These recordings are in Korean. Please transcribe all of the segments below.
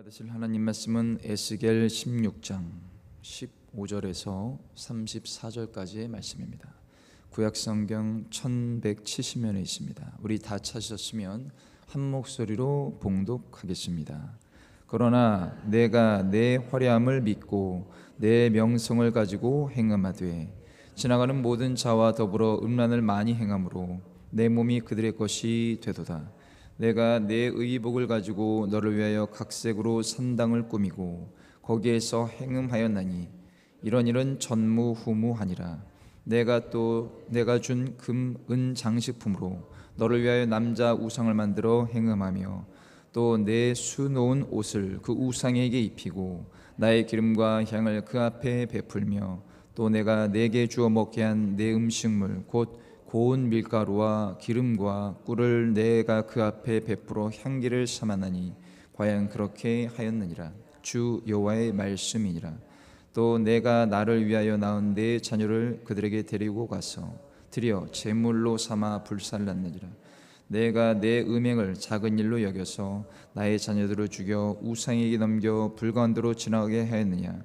받으실 하나님 말씀은 에스겔 16장 15절에서 34절까지의 말씀입니다. 구약성경 1170면에 있습니다. 우리 다 찾으셨으면 한 목소리로 봉독하겠습니다. 그러나 내가 내 화려함을 믿고 내 명성을 가지고 행함하되 지나가는 모든 자와 더불어 음란을 많이 행함으로 내 몸이 그들의 것이 되도다. 내가 내 의복을 가지고 너를 위하여 각색으로 산당을 꾸미고 거기에서 행음하였나니 이런 일은 전무후무하니라. 내가 준 금, 은 장식품으로 너를 위하여 남자 우상을 만들어 행음하며 또 내 수놓은 옷을 그 우상에게 입히고 나의 기름과 향을 그 앞에 베풀며 또 내가 내게 주어 먹게 한 내 음식물 곧 고운 밀가루와 기름과 꿀을 내가 그 앞에 베풀어 향기를 삼았나니 과연 그렇게 하였느니라. 주 여호와의 말씀이니라. 또 내가 나를 위하여 낳은 내 자녀를 그들에게 데리고 가서 드려 제물로 삼아 불살랐느니라. 내가 내 음행을 작은 일로 여겨서 나의 자녀들을 죽여 우상에게 넘겨 불가운데로 지나가게 하였느냐.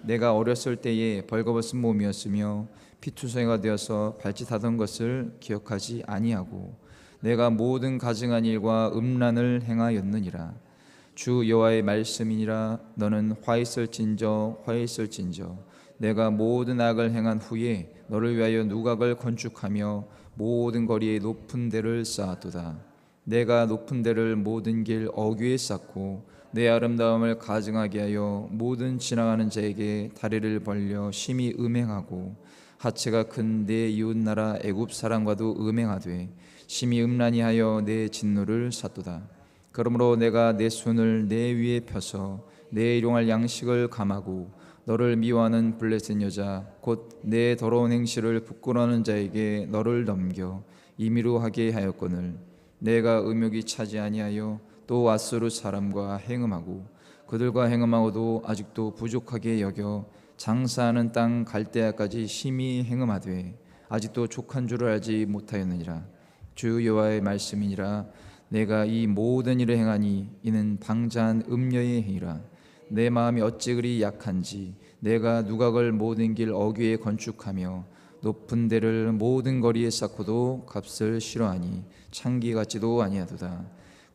내가 어렸을 때에 벌거벗은 몸이었으며 피투성이가 되어서 발짓하던 것을 기억하지 아니하고 내가 모든 가증한 일과 음란을 행하였느니라. 주 여호와의 말씀이니라. 너는 화 있을진저 내가 모든 악을 행한 후에 너를 위하여 누각을 건축하며 모든 거리에 높은 데를 쌓았도다. 내가 높은 데를 모든 길 어귀에 쌓고 내 아름다움을 가증하게 하여 모든 지나가는 자에게 다리를 벌려 심히 음행하고 하체가 큰 내 이웃나라 애굽 사람과도 음행하되 심히 음란히 하여 내 진노를 샀도다. 그러므로 내가 내 손을 내 위에 펴서 내 일용할 양식을 감하고 너를 미워하는 블레셋 여자 곧 내 더러운 행실을 부끄러워하는 자에게 너를 넘겨 임의로 하게 하였거늘 내가 음욕이 차지 아니하여 또 아수르 사람과 행음하고 그들과 행음하고도 아직도 부족하게 여겨 장사하는 땅 갈대아까지 심히 행음하되 아직도 족한 줄을 알지 못하였느니라. 주 여호와의 말씀이니라. 내가 이 모든 일을 행하니 이는 방자한 음녀의 행위라. 내 마음이 어찌 그리 약한지 내가 누각을 모든 길 어귀에 건축하며 높은 데를 모든 거리에 쌓고도 값을 싫어하니 창기 같지도 아니하도다.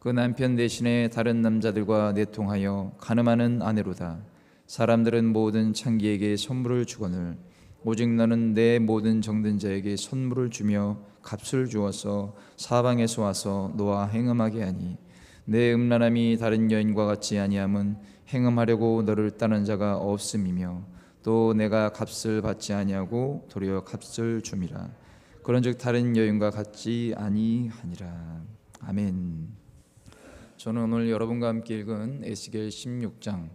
그 남편 대신에 다른 남자들과 내통하여 간음하는 아내로다. 사람들은 모든 창기에게 선물을 주거늘 오직 너는 내 모든 정든 자에게 선물을 주며 값을 주어서 사방에서 와서 너와 행음하게 하니 내 음란함이 다른 여인과 같지 아니함은 행음하려고 너를 따르는 자가 없음이며 또 내가 값을 받지 아니하고 도리어 값을 줌이라. 그런즉 다른 여인과 같지 아니하니라. 아멘. 저는 오늘 여러분과 함께 읽은 에스겔 16장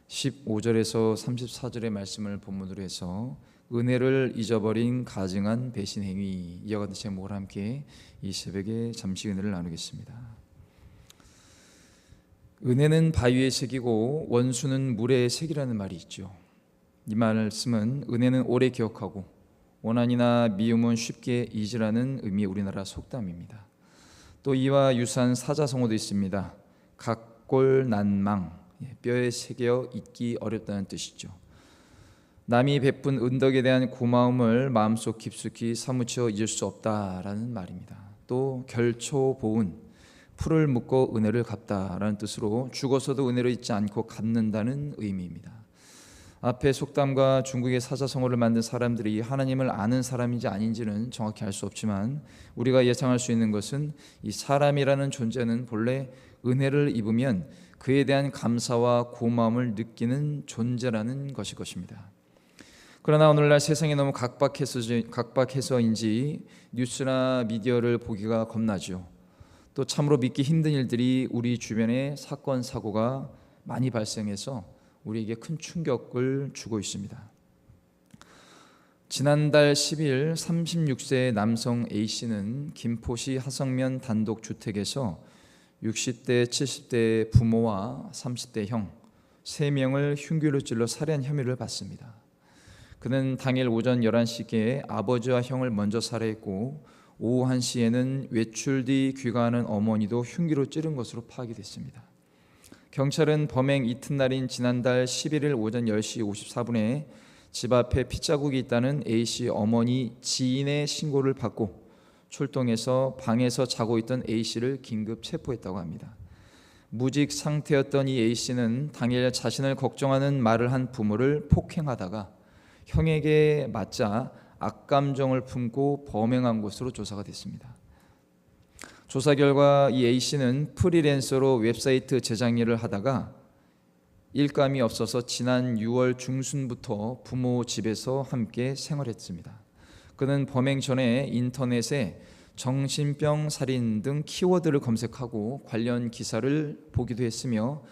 15절에서 34절의 말씀을 본문으로 해서 은혜를 잊어버린 가증한 배신 행위 이와 같은 제목을 함께 이 새벽에 잠시 은혜를 나누겠습니다. 은혜는 바위의 색이고 원수는 물의 색이라는 말이 있죠. 이 말씀은 은혜는 오래 기억하고 원한이나 미움은 쉽게 잊으라는 의미의 우리나라 속담입니다. 또 이와 유사한 사자성어도 있습니다. 각골난망, 뼈에 새겨 잊기 어렵다는 뜻이죠. 남이 베푼 은덕에 대한 고마움을 마음속 깊숙이 사무쳐 잊을 수 없다라는 말입니다. 또 결초보은, 풀을 묶어 은혜를 갚다라는 뜻으로 죽어서도 은혜를 잊지 않고 갚는다는 의미입니다. 앞에 속담과 중국의 사자성어를 만든 사람들이 하나님을 아는 사람인지 아닌지는 정확히 알 수 없지만 우리가 예상할 수 있는 것은 이 사람이라는 존재는 본래 은혜를 입으면 그에 대한 감사와 고마움을 느끼는 존재라는 것일 것입니다. 그러나 오늘날 세상이 너무 각박해서인지 뉴스나 미디어를 보기가 겁나죠. 또 참으로 믿기 힘든 일들이 우리 주변에 사건 사고가 많이 발생해서 우리에게 큰 충격을 주고 있습니다. 지난달 10일 36세 남성 A씨는 김포시 하성면 단독주택에서 60대, 70대 부모와 30대 형 3명을 흉기로 찔러 살해한 혐의를 받습니다. 그는 당일 오전 11시께 아버지와 형을 먼저 살해했고 오후 1시에는 외출 뒤 귀가하는 어머니도 흉기로 찌른 것으로 파악이 됐습니다. 경찰은 범행 이튿날인 지난달 11일 오전 10시 54분에 집 앞에 핏자국이 있다는 A씨 어머니 지인의 신고를 받고 출동해서 방에서 자고 있던 A씨를 긴급 체포했다고 합니다. 무직 상태였던 이 A씨는 당일 자신을 걱정하는 말을 한 부모를 폭행하다가 형에게 맞자 악감정을 품고 범행한 것으로 조사가 됐습니다. 조사 결과 이 A씨는 프리랜서로 웹사이트 제작 일을 하다가 일감이 없어서 지난 6월 중순부터 부모 집에서 함께 생활했습니다. 그는 범행 전에 인터넷에 정신병 살인 등 키워드를 검색하고 관련 기사를 보기도 했으며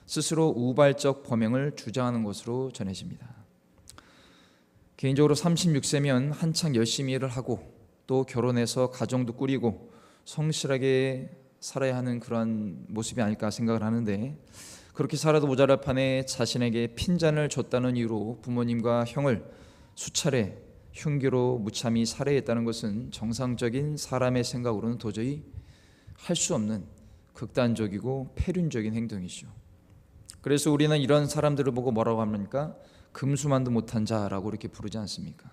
스스로 우발적 범행을 주장하는 것으로 전해집니다. 개인적으로 36세면 한창 열심히 일을 하고 또 결혼해서 가정도 꾸리고 성실하게 살아야 하는 그러한 모습이 아닐까 생각을 하는데, 그렇게 살아도 모자랄 판에 자신에게 핀잔을 줬다는 이유로 부모님과 형을 수차례 흉기로 무참히 살해했다는 것은 정상적인 사람의 생각으로는 도저히 할 수 없는 극단적이고 폐륜적인 행동이죠. 그래서 우리는 이런 사람들을 보고 뭐라고 합니까? 금수만도 못한 자라고 이렇게 부르지 않습니까?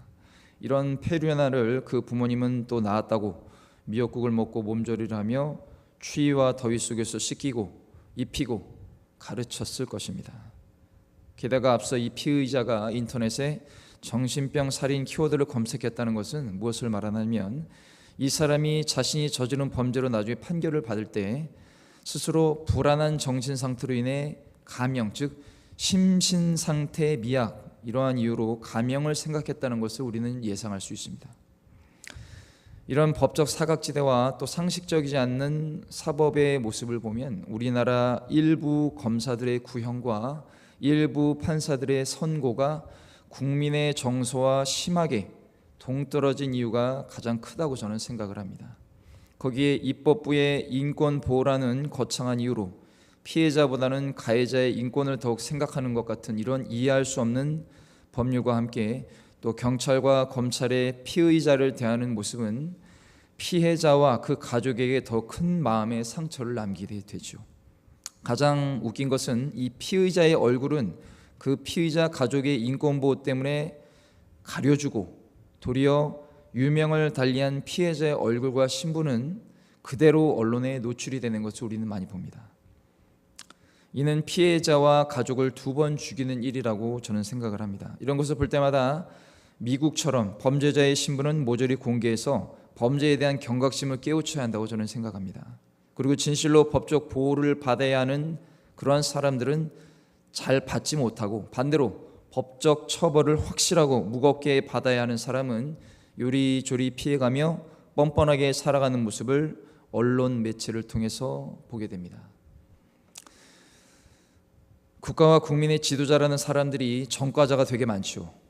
이런 폐륜아를 그 부모님은 또 낳았다고 미역국을 먹고 몸조리를 하며 추위와 더위 속에서 씻기고 입히고 가르쳤을 것입니다. 게다가 앞서 이 피의자가 인터넷에 정신병 살인 키워드를 검색했다는 것은 무엇을 말하냐면, 이 사람이 자신이 저지른 범죄로 나중에 판결을 받을 때 스스로 불안한 정신 상태로 인해 감형, 즉 심신상태 미약, 이러한 이유로 감형을 생각했다는 것을 우리는 예상할 수 있습니다. 이런 법적 사각지대와 또 상식적이지 않는 사법의 모습을 보면 우리나라 일부 검사들의 구형과 일부 판사들의 선고가 국민의 정서와 심하게 동떨어진 이유가 가장 크다고 저는 생각을 합니다. 거기에 입법부의 인권 보호라는 거창한 이유로 피해자보다는 가해자의 인권을 더욱 생각하는 것 같은 이런 이해할 수 없는 법률과 함께 또 경찰과 검찰의 피의자를 대하는 모습은 피해자와 그 가족에게 더 큰 마음의 상처를 남기게 되죠. 가장 웃긴 것은 이 피의자의 얼굴은 그 피의자 가족의 인권보호 때문에 가려주고 도리어 유명을 달리한 피해자의 얼굴과 신분은 그대로 언론에 노출이 되는 것을 우리는 많이 봅니다. 이는 피해자와 가족을 두 번 죽이는 일이라고 저는 생각을 합니다. 이런 것을 볼 때마다 미국처럼 범죄자의 신분은 모조리 공개해서 범죄에 대한 경각심을 깨우쳐야 한다고 저는 생각합니다. 그리고 진실로 법적 보호를 받아야 하는 그러한 사람들은 잘 받지 못하고 반대로 법적 처벌을 확실하고 무겁게 받아야 하는 사람은 요리조리 피해가며 뻔뻔하게 살아가는 모습을 언론 매체를 통해서 보게 됩니다. 국가와 국민의 지도자라는 사람들이 전과자가 되게 많죠.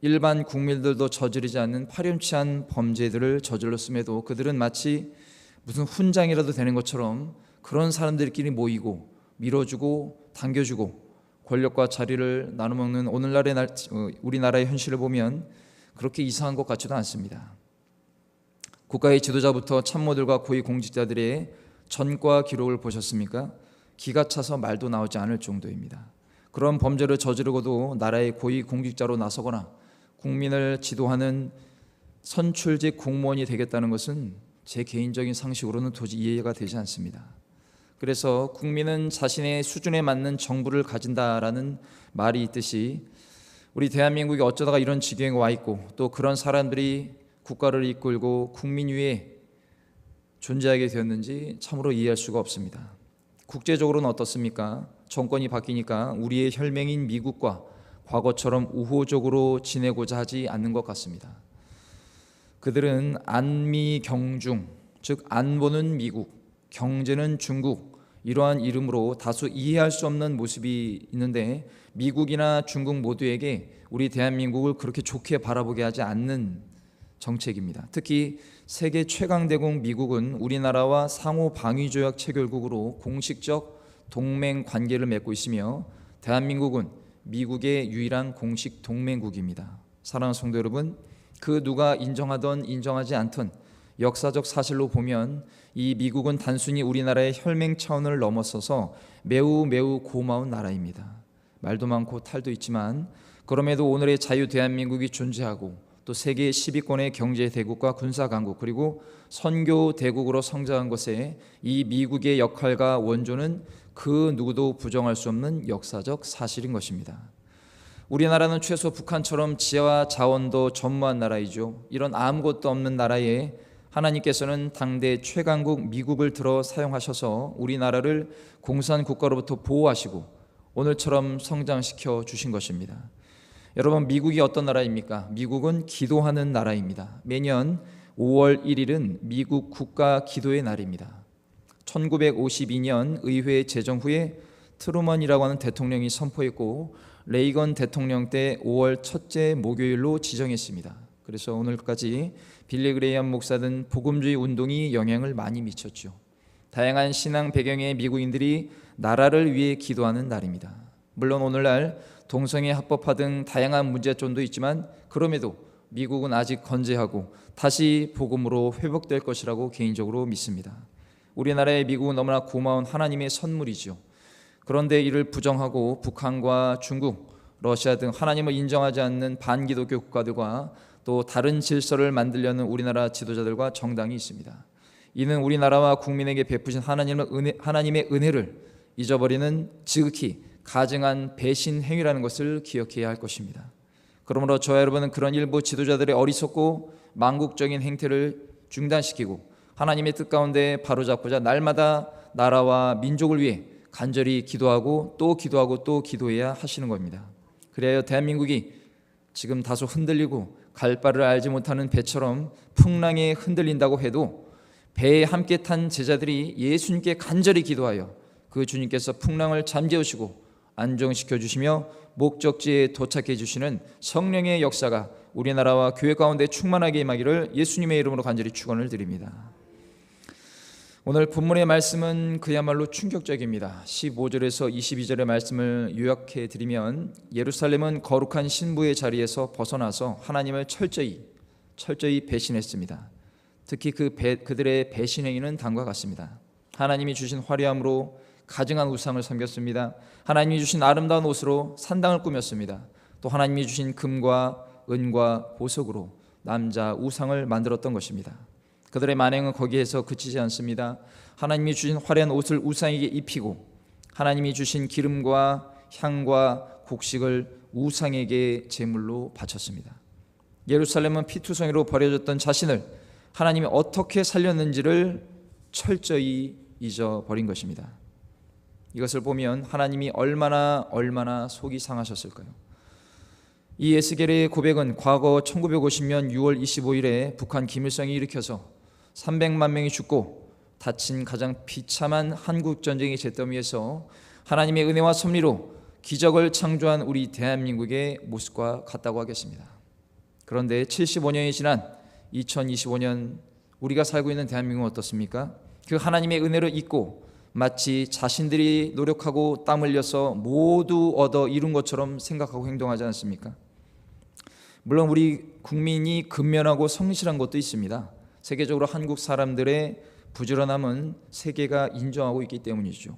일반 국민들도 저지르지 않는 파렴치한 범죄들을 저질렀음에도 그들은 마치 무슨 훈장이라도 되는 것처럼 그런 사람들끼리 모이고 밀어주고 당겨주고 권력과 자리를 나눠먹는 오늘날의 우리나라의 현실을 보면 그렇게 이상한 것 같지도 않습니다. 국가의 지도자부터 참모들과 고위공직자들의 전과 기록을 보셨습니까? 기가 차서 말도 나오지 않을 정도입니다. 그런 범죄를 저지르고도 나라의 고위공직자로 나서거나 국민을 지도하는 선출직 공무원이 되겠다는 것은 제 개인적인 상식으로는 도저히 이해가 되지 않습니다. 그래서 국민은 자신의 수준에 맞는 정부를 가진다라는 말이 있듯이 우리 대한민국이 어쩌다가 이런 지경에 와 있고 또 그런 사람들이 국가를 이끌고 국민 위에 존재하게 되었는지 참으로 이해할 수가 없습니다. 국제적으로는 어떻습니까? 정권이 바뀌니까 우리의 혈맹인 미국과 과거처럼 우호적으로 지내고자 하지 않는 것 같습니다. 그들은 안미경중, 즉 안보는 미국, 경제는 중국, 이러한 이름으로 다소 이해할 수 없는 모습이 있는데 미국이나 중국 모두에게 우리 대한민국을 그렇게 좋게 바라보게 하지 않는 정책입니다. 특히 세계 최강대국 미국은 우리나라와 상호 방위조약 체결국으로 공식적 동맹 관계를 맺고 있으며 대한민국은 미국의 유일한 공식 동맹국입니다. 사랑하는 성도 여러분, 그 누가 인정하던 인정하지 않던 역사적 사실로 보면 이 미국은 단순히 우리나라의 혈맹 차원을 넘어서서 매우 고마운 나라입니다. 말도 많고 탈도 있지만 그럼에도 오늘의 자유 대한민국이 존재하고 또 세계 10위권의 경제 대국과 군사 강국 그리고 선교 대국으로 성장한 것에 이 미국의 역할과 원조는 그 누구도 부정할 수 없는 역사적 사실인 것입니다. 우리나라는 최소 북한처럼 지하 자원도 전무한 나라이죠. 이런 아무것도 없는 나라에 하나님께서는 당대 최강국 미국을 들어 사용하셔서 우리나라를 공산 국가로부터 보호하시고 오늘처럼 성장시켜 주신 것입니다. 여러분, 미국이 어떤 나라입니까? 미국은 기도하는 나라입니다. 매년 5월 1일은 미국 국가 기도의 날입니다. 1952년 의회 제정 후에 트루먼이라고 하는 대통령이 선포했고 레이건 대통령 때 5월 첫째 목요일로 지정했습니다. 그래서 오늘까지 빌리 그레이엄 목사 등 복음주의 운동이 영향을 많이 미쳤죠. 다양한 신앙 배경의 미국인들이 나라를 위해 기도하는 날입니다. 물론 오늘날 동성애 합법화 등 다양한 문제점도 있지만 그럼에도 미국은 아직 건재하고 다시 복음으로 회복될 것이라고 개인적으로 믿습니다. 우리나라의 미국은 너무나 고마운 하나님의 선물이죠. 그런데 이를 부정하고 북한과 중국, 러시아 등 하나님을 인정하지 않는 반기독교 국가들과 또 다른 질서를 만들려는 우리나라 지도자들과 정당이 있습니다. 이는 우리나라와 국민에게 베푸신 하나님의 은혜를 잊어버리는 지극히 가증한 배신 행위라는 것을 기억해야 할 것입니다. 그러므로 저와 여러분은 그런 일부 지도자들의 어리석고 망국적인 행태를 중단시키고 하나님의 뜻 가운데 바로잡고자 날마다 나라와 민족을 위해 간절히 기도하고 또 기도하고 또 기도해야 하시는 겁니다. 그래야 대한민국이 지금 다소 흔들리고 갈 바를 알지 못하는 배처럼 풍랑에 흔들린다고 해도 배에 함께 탄 제자들이 예수님께 간절히 기도하여 그 주님께서 풍랑을 잠재우시고 안정시켜 주시며 목적지에 도착해 주시는 성령의 역사가 우리나라와 교회 가운데 충만하게 임하기를 예수님의 이름으로 간절히 축원을 드립니다. 오늘 본문의 말씀은 그야말로 충격적입니다. 15절에서 22절의 말씀을 요약해 드리면 예루살렘은 거룩한 신부의 자리에서 벗어나서 하나님을 철저히 배신했습니다. 특히 그들의 배신 행위는 다음과 같습니다. 하나님이 주신 화려함으로 가증한 우상을 섬겼습니다. 하나님이 주신 아름다운 옷으로 산당을 꾸몄습니다. 또 하나님이 주신 금과 은과 보석으로 남자 우상을 만들었던 것입니다. 그들의 만행은 거기에서 그치지 않습니다. 하나님이 주신 화려한 옷을 우상에게 입히고 하나님이 주신 기름과 향과 곡식을 우상에게 제물로 바쳤습니다. 예루살렘은 피투성이로 버려졌던 자신을 하나님이 어떻게 살렸는지를 철저히 잊어버린 것입니다. 이것을 보면 하나님이 얼마나 속이 상하셨을까요? 이 에스겔의 고백은 과거 1950년 6월 25일에 북한 김일성이 일으켜서 300만 명이 죽고 다친 가장 비참한 한국전쟁의 잿더미에서 하나님의 은혜와 섭리로 기적을 창조한 우리 대한민국의 모습과 같다고 하겠습니다. 그런데 75년이 지난 2025년 우리가 살고 있는 대한민국은 어떻습니까? 그 하나님의 은혜를 잊고 마치 자신들이 노력하고 땀 흘려서 모두 얻어 이룬 것처럼 생각하고 행동하지 않습니까? 물론 우리 국민이 근면하고 성실한 것도 있습니다. 세계적으로 한국 사람들의 부지런함은 세계가 인정하고 있기 때문이죠.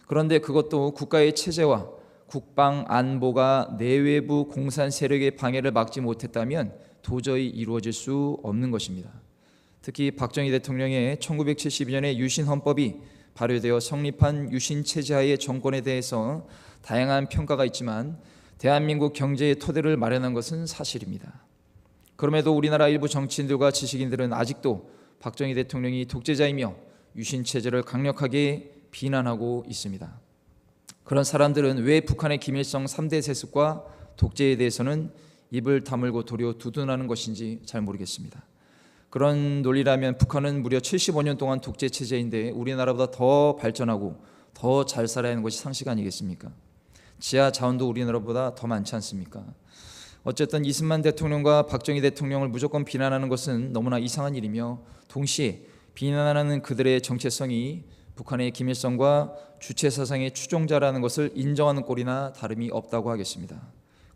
그런데 그것도 국가의 체제와 국방 안보가 내외부 공산 세력의 방해를 막지 못했다면 도저히 이루어질 수 없는 것입니다. 특히 박정희 대통령의 1972년에 유신헌법이 발효되어 성립한 유신체제하의 정권에 대해서 다양한 평가가 있지만 대한민국 경제의 토대를 마련한 것은 사실입니다. 그럼에도 우리나라 일부 정치인들과 지식인들은 아직도 박정희 대통령이 독재자이며 유신체제를 강력하게 비난하고 있습니다. 그런 사람들은 왜 북한의 김일성 3대 세습과 독재에 대해서는 입을 다물고 도리어 두둔하는 것인지 잘 모르겠습니다. 그런 논리라면 북한은 무려 75년 동안 독재 체제인데 우리나라보다 더 발전하고 더 잘 살아야 하는 것이 상식 아니겠습니까? 지하 자원도 우리나라보다 더 많지 않습니까? 어쨌든 이승만 대통령과 박정희 대통령을 무조건 비난하는 것은 너무나 이상한 일이며 동시에 비난하는 그들의 정체성이 북한의 김일성과 주체사상의 추종자라는 것을 인정하는 꼴이나 다름이 없다고 하겠습니다.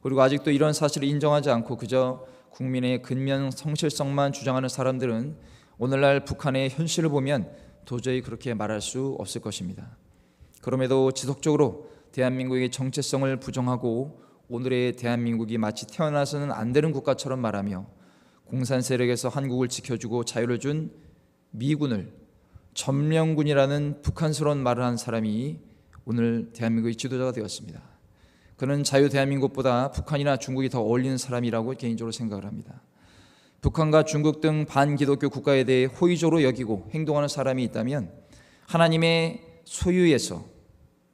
그리고 아직도 이런 사실을 인정하지 않고 그저 국민의 근면 성실성만 주장하는 사람들은 오늘날 북한의 현실을 보면 도저히 그렇게 말할 수 없을 것입니다. 그럼에도 지속적으로 대한민국의 정체성을 부정하고 오늘의 대한민국이 마치 태어나서는 안 되는 국가처럼 말하며 공산 세력에서 한국을 지켜주고 자유를 준 미군을 점령군이라는 북한스러운 말을 한 사람이 오늘 대한민국의 지도자가 되었습니다. 그는 자유 대한민국보다 북한이나 중국이 더 어울리는 사람이라고 개인적으로 생각을 합니다. 북한과 중국 등 반기독교 국가에 대해 호의적으로 여기고 행동하는 사람이 있다면 하나님의 소유에서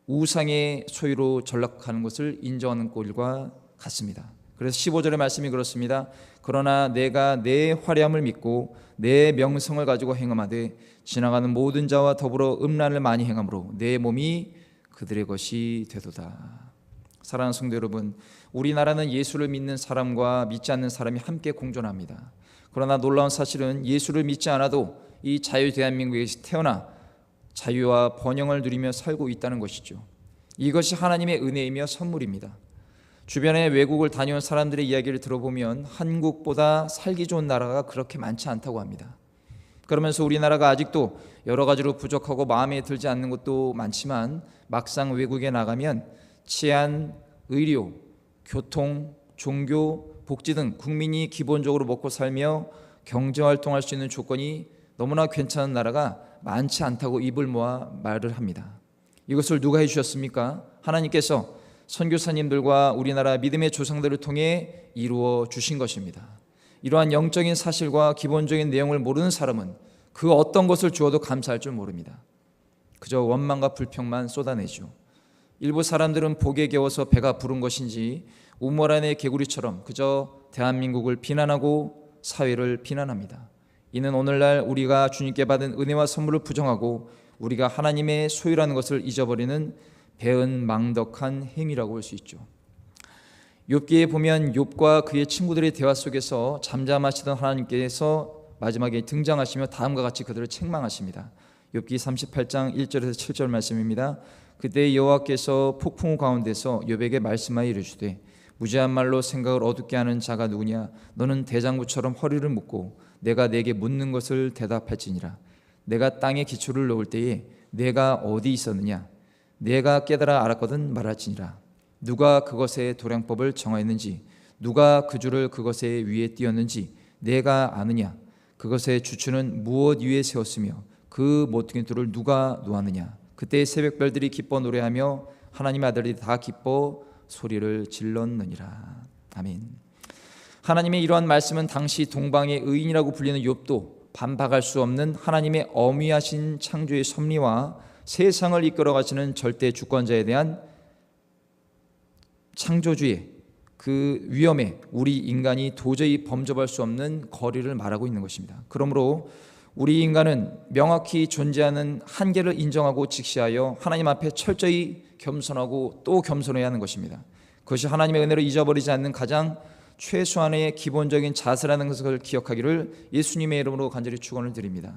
우상의 소유로 전락하는 것을 인정하는 꼴과 같습니다. 그래서 15절의 말씀이 그렇습니다. 그러나 내가 내 화려함을 믿고 내 명성을 가지고 행함하되 지나가는 모든 자와 더불어 음란을 많이 행함으로 내 몸이 그들의 것이 되도다. 사랑하는 성도 여러분, 우리나라는 예수를 믿는 사람과 믿지 않는 사람이 함께 공존합니다. 그러나 놀라운 사실은 예수를 믿지 않아도 이 자유 대한민국에서 태어나 자유와 번영을 누리며 살고 있다는 것이죠. 이것이 하나님의 은혜이며 선물입니다. 주변에 외국을 다녀온 사람들의 이야기를 들어보면 한국보다 살기 좋은 나라가 그렇게 많지 않다고 합니다. 그러면서 우리나라가 아직도 여러 가지로 부족하고 마음에 들지 않는 것도 많지만 막상 외국에 나가면 치안, 의료, 교통, 종교, 복지 등 국민이 기본적으로 먹고 살며 경제활동할 수 있는 조건이 너무나 괜찮은 나라가 많지 않다고 입을 모아 말을 합니다. 이것을 누가 해주셨습니까? 하나님께서 선교사님들과 우리나라 믿음의 조상들을 통해 이루어 주신 것입니다. 이러한 영적인 사실과 기본적인 내용을 모르는 사람은 그 어떤 것을 주어도 감사할 줄 모릅니다. 그저 원망과 불평만 쏟아내죠. 일부 사람들은 복에 겨워서 배가 부른 것인지 우물 안의 개구리처럼 그저 대한민국을 비난하고 사회를 비난합니다. 이는 오늘날 우리가 주님께 받은 은혜와 선물을 부정하고 우리가 하나님의 소유라는 것을 잊어버리는 배은망덕한 행위라고 볼 수 있죠. 욥기에 보면 욥과 그의 친구들의 대화 속에서 잠잠하시던 하나님께서 마지막에 등장하시며 다음과 같이 그들을 책망하십니다. 욥기 38장 1절에서 7절 말씀입니다. 그때 여호와께서 폭풍우 가운데서 욥에게 말씀하여 이르시되 무지한 말로 생각을 어둡게 하는 자가 누구냐? 너는 대장부처럼 허리를 묶고 내가 내게 묻는 것을 대답할지니라. 내가 땅에 기초를 놓을 때에 내가 어디 있었느냐? 내가 깨달아 알았거든 말할지니라. 누가 그것의 도량법을 정하였는지 누가 그 줄을 그것의 위에 띄었는지 내가 아느냐? 그것의 주추는 무엇 위에 세웠으며 그 모퉁이 돌을 누가 놓았느냐? 그때 새벽별들이 기뻐 노래하며 하나님의 아들들이 다 기뻐 소리를 질렀느니라. 아멘. 하나님의 이러한 말씀은 당시 동방의 의인이라고 불리는 욥도 반박할 수 없는 하나님의 어미하신 창조의 섭리와 세상을 이끌어 가시는 절대 주권자에 대한 창조주의 그 위험에 우리 인간이 도저히 범접할 수 없는 거리를 말하고 있는 것입니다. 그러므로 우리 인간은 명확히 존재하는 한계를 인정하고 직시하여 하나님 앞에 철저히 겸손하고 또 겸손해야 하는 것입니다. 그것이 하나님의 은혜를 잊어버리지 않는 가장 최소한의 기본적인 자세라는 것을 기억하기를 예수님의 이름으로 간절히 축원을 드립니다.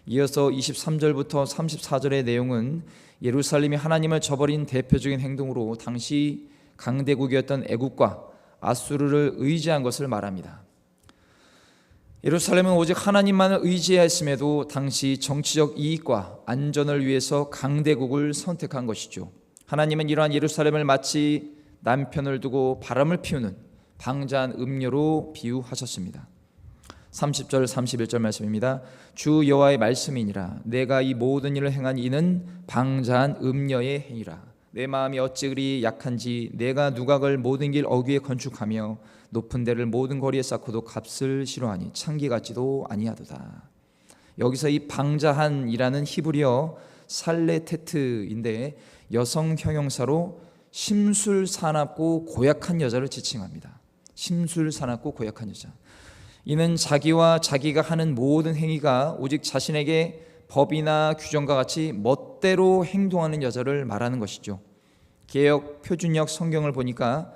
이어서 23절부터 34절의 내용은 예루살렘이 하나님을 저버린 대표적인 행동으로 당시 강대국이었던 애국과 아수르를 의지한 것을 말합니다. 예루살렘은 오직 하나님만을 의지했음에도 당시 정치적 이익과 안전을 위해서 강대국을 선택한 것이죠. 하나님은 이러한 예루살렘을 마치 남편을 두고 바람을 피우는 방자한 음료로 비유하셨습니다. 30절 31절 말씀입니다. 주 여호와의 말씀이니라. 내가 이 모든 일을 행한 이는 방자한 음녀의 행위라. 내 마음이 어찌 그리 약한지 내가 누각을 모든 길 어귀에 건축하며 높은 데를 모든 거리에 쌓고도 값을 싫어하니 창기 같지도 아니하도다. 여기서 이 방자한이라는 히브리어 살레테트인데 여성 형용사로 심술사납고 고약한 여자를 지칭합니다. 심술사납고 고약한 여자. 이는 자기와 자기가 하는 모든 행위가 오직 자신에게 법이나 규정과 같이 멋대로 행동하는 여자를 말하는 것이죠. 개역 표준역 성경을 보니까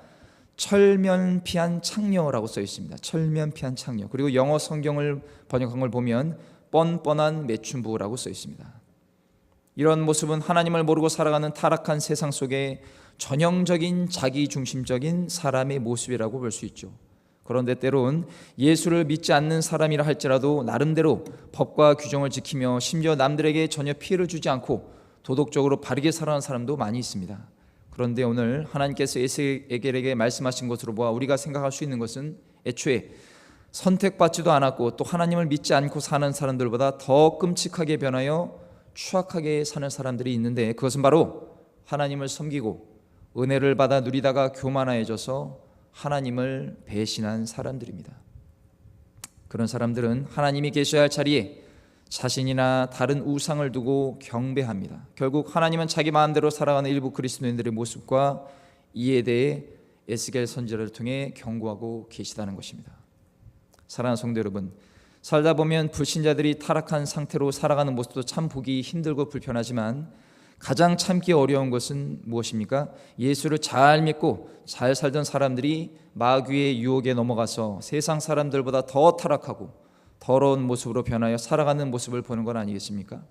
철면피한 창녀라고 써 있습니다. 철면피한 창녀. 그리고 영어 성경을 번역한 걸 보면 뻔뻔한 매춘부라고 써 있습니다. 이런 모습은 하나님을 모르고 살아가는 타락한 세상 속에 전형적인 자기중심적인 사람의 모습이라고 볼 수 있죠. 그런데 때론 예수를 믿지 않는 사람이라 할지라도 나름대로 법과 규정을 지키며 심지어 남들에게 전혀 피해를 주지 않고 도덕적으로 바르게 살아가는 사람도 많이 있습니다. 그런데 오늘 하나님께서 에스겔에게 말씀하신 것으로 보아 우리가 생각할 수 있는 것은 애초에 선택받지도 않았고 또 하나님을 믿지 않고 사는 사람들보다 더 끔찍하게 변하여 추악하게 사는 사람들이 있는데, 그것은 바로 하나님을 섬기고 은혜를 받아 누리다가 교만해져서 하나님을 배신한 사람들입니다. 그런 사람들은 하나님이 계셔야 할 자리에 자신이나 다른 우상을 두고 경배합니다. 결국 하나님은 자기 마음대로 살아가는 일부 그리스도인들의 모습과 이에 대해 에스겔 선지자를 통해 경고하고 계시다는 것입니다. 사랑하는 성도 여러분, 살다 보면 불신자들이 타락한 상태로 살아가는 모습도 참 보기 힘들고 불편하지만 가장 참기 어려운 것은 무엇입니까? 예수를 잘 믿고 잘 살던 사람들이 마귀의 유혹에 넘어가서 세상 사람들보다 더 타락하고 더러운 모습으로 변하여 살아가는 모습을 보는 건 아니겠습니까?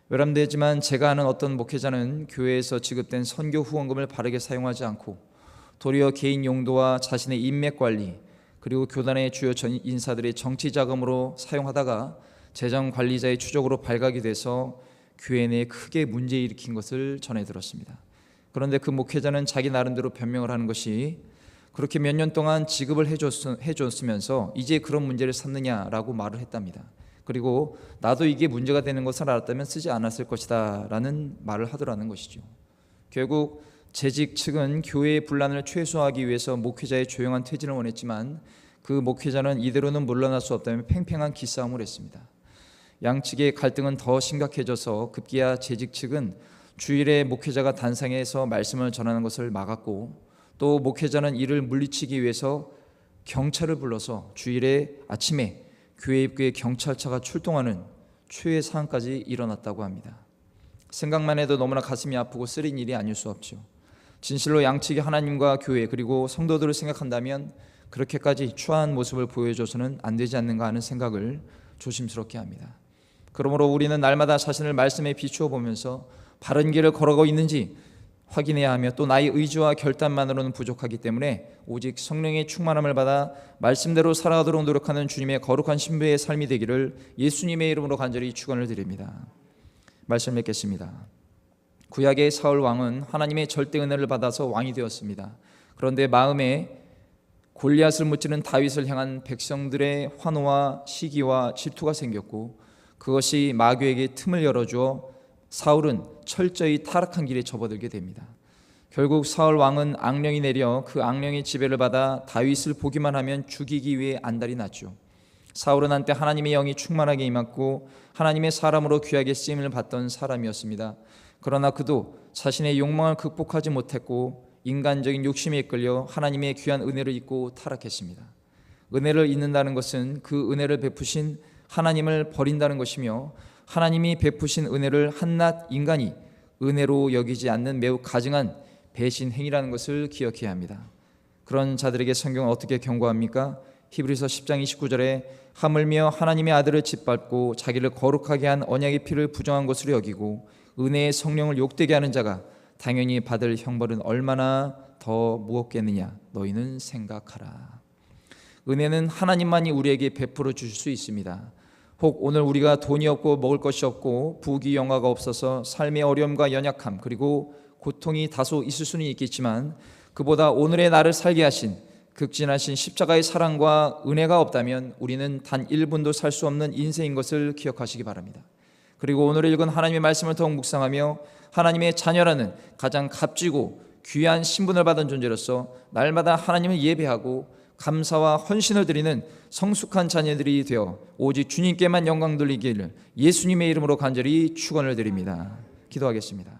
외람되지만 제가 아는 어떤 목회자는 교회에서 지급된 선교 후원금을 바르게 사용하지 않고 도리어 개인 용도와 자신의 인맥 관리, 그리고 교단의 주요 인사들의 정치 자금으로 사용하다가 재정 관리자의 추적으로 발각이 돼서 교회 내에 크게 문제 일으킨 것을 전해 들었습니다. 그런데 그 목회자는 자기 나름대로 변명을 하는 것이, 그렇게 몇 년 동안 지급을 해줬으면서 이제 그런 문제를 삼느냐라고 말을 했답니다. 그리고 나도 이게 문제가 되는 것을 알았다면 쓰지 않았을 것이다 라는 말을 하더라는 것이죠. 결국 재직 측은 교회의 분란을 최소화하기 위해서 목회자의 조용한 퇴진을 원했지만 그 목회자는 이대로는 물러날 수 없다며 팽팽한 기싸움을 했습니다. 양측의 갈등은 더 심각해져서 급기야 재직 측은 주일에 목회자가 단상에서 말씀을 전하는 것을 막았고, 또 목회자는 이를 물리치기 위해서 경찰을 불러서 주일에 아침에 교회 입구에 경찰차가 출동하는 최후의 상황까지 일어났다고 합니다. 생각만 해도 너무나 가슴이 아프고 쓰린 일이 아닐 수 없죠. 진실로 양측이 하나님과 교회 그리고 성도들을 생각한다면 그렇게까지 추한 모습을 보여줘서는 안 되지 않는가 하는 생각을 조심스럽게 합니다. 그러므로 우리는 날마다 자신을 말씀에 비추어 보면서 바른 길을 걸어가고 있는지 확인해야 하며, 또 나의 의지와 결단만으로는 부족하기 때문에 오직 성령의 충만함을 받아 말씀대로 살아가도록 노력하는 주님의 거룩한 신부의 삶이 되기를 예수님의 이름으로 간절히 축원을 드립니다. 말씀 맺겠습니다. 구약의 사울 왕은 하나님의 절대 은혜를 받아서 왕이 되었습니다. 그런데 마음에 골리앗을 무찌른 다윗을 향한 백성들의 환호와 시기와 질투가 생겼고, 그것이 마귀에게 틈을 열어주어 사울은 철저히 타락한 길에 접어들게 됩니다. 결국 사울 왕은 악령이 내려 그 악령의 지배를 받아 다윗을 보기만 하면 죽이기 위해 안달이 났죠. 사울은 한때 하나님의 영이 충만하게 임했고 하나님의 사람으로 귀하게 쓰임을 받던 사람이었습니다. 그러나 그도 자신의 욕망을 극복하지 못했고 인간적인 욕심에 이끌려 하나님의 귀한 은혜를 잊고 타락했습니다. 은혜를 잊는다는 것은 그 은혜를 베푸신 하나님을 버린다는 것이며, 하나님이 베푸신 은혜를 한낱 인간이 은혜로 여기지 않는 매우 가증한 배신 행위라는 것을 기억해야 합니다. 그런 자들에게 성경은 어떻게 경고합니까? 히브리서 10장 29절에 하물며 하나님의 아들을 짓밟고 자기를 거룩하게 한 언약의 피를 부정한 것으로 여기고 은혜의 성령을 욕되게 하는 자가 당연히 받을 형벌은 얼마나 더 무겁겠느냐 너희는 생각하라. 은혜는 하나님만이 우리에게 베풀어 주실 수 있습니다. 혹 오늘 우리가 돈이 없고 먹을 것이 없고 부귀 영화가 없어서 삶의 어려움과 연약함 그리고 고통이 다소 있을 수는 있겠지만, 그보다 오늘의 나를 살게 하신 극진하신 십자가의 사랑과 은혜가 없다면 우리는 단 1분도 살 수 없는 인생인 것을 기억하시기 바랍니다. 그리고 오늘 읽은 하나님의 말씀을 더욱 묵상하며 하나님의 자녀라는 가장 값지고 귀한 신분을 받은 존재로서 날마다 하나님을 예배하고 감사와 헌신을 드리는 성숙한 자녀들이 되어 오직 주님께만 영광 돌리기를 예수님의 이름으로 간절히 축원을 드립니다. 기도하겠습니다.